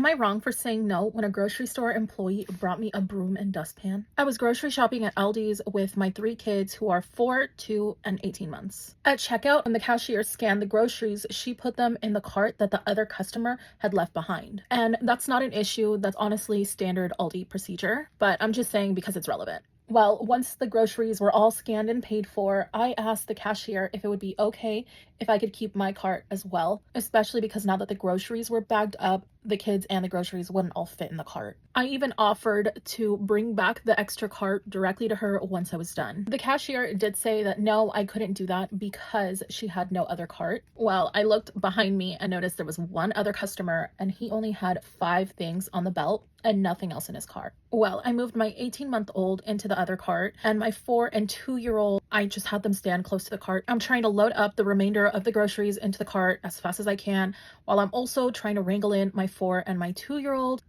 Am I wrong for saying no when a grocery store employee brought me a broom and dustpan? I was grocery shopping at Aldi's with my 3 kids who are 4, 2, and 18 months. At checkout, when the cashier scanned the groceries, she put them in the cart that the other customer had left behind. And that's not an issue, that's honestly standard Aldi procedure, but I'm just saying because it's relevant. Well, once the groceries were all scanned and paid for, I asked the cashier if it would be okay if I could keep my cart as well, especially because now that the groceries were bagged up, the kids and the groceries wouldn't all fit in the cart. I even offered to bring back the extra cart directly to her once I was done. The cashier did say that no, I couldn't do that because she had no other cart. Well, I looked behind me and noticed there was one other customer and he only had 5 things on the belt and nothing else in his cart. Well, I moved my 18-month-old into the other cart and my 4 and 2-year-old, I just had them stand close to the cart. I'm trying to load up the remainder of the groceries into the cart as fast as I can, while I'm also trying to wrangle in my 4 and my 2-year-old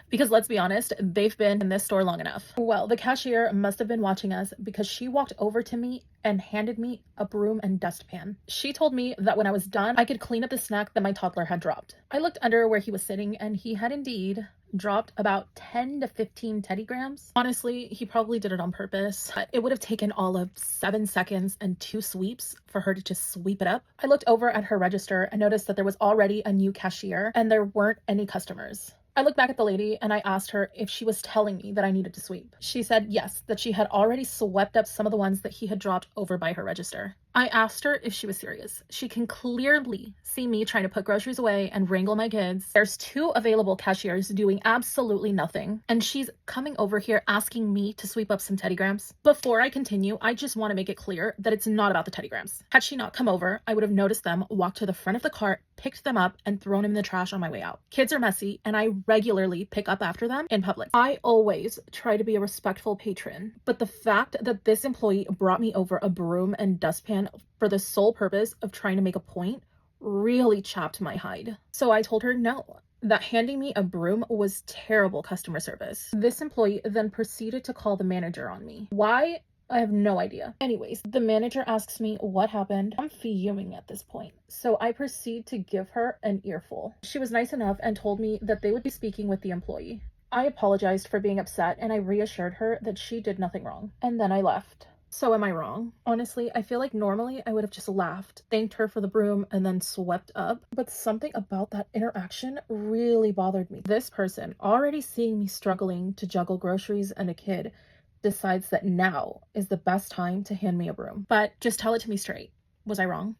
because let's be honest, they've been in this store long enough. Well, the cashier must have been watching us because she walked over to me and handed me a broom and dustpan. She told me that when I was done, I could clean up the snack that my toddler had dropped. I looked under where he was sitting and he had indeed dropped about 10 to 15 Teddy Grams. Honestly, he probably did it on purpose. It would have taken all of 7 seconds and 2 sweeps for her to just sweep it up. I looked over at her register and noticed that there was already a new cashier and there weren't any customers. I looked back at the lady and I asked her if she was telling me that I needed to sweep. She said yes, that she had already swept up some of the ones that he had dropped over by her register. I asked her if she was serious. She can clearly see me trying to put groceries away and wrangle my kids. There's 2 available cashiers doing absolutely nothing, and she's coming over here asking me to sweep up some Teddy Grams. Before I continue, I just want to make it clear that it's not about the Teddy Grams. Had she not come over, I would have noticed them, walked to the front of the cart, picked them up, and thrown them in the trash on my way out. Kids are messy, and I regularly pick up after them in public. I always try to be a respectful patron, but the fact that this employee brought me over a broom and dustpan for the sole purpose of trying to make a point really chapped my hide. So I told her no, that handing me a broom was terrible customer service. This employee then proceeded to call the manager on me. Why? I have no idea. Anyways, the manager asks me what happened. I'm fuming at this point, so I proceed to give her an earful. She was nice enough and told me that they would be speaking with the employee. I apologized for being upset and I reassured her that she did nothing wrong. And then I left. So am I wrong? Honestly, I feel like normally I would have just laughed, thanked her for the broom, and then swept up. But something about that interaction really bothered me. This person, already seeing me struggling to juggle groceries and a kid, decides that now is the best time to hand me a broom. But just tell it to me straight. Was I wrong?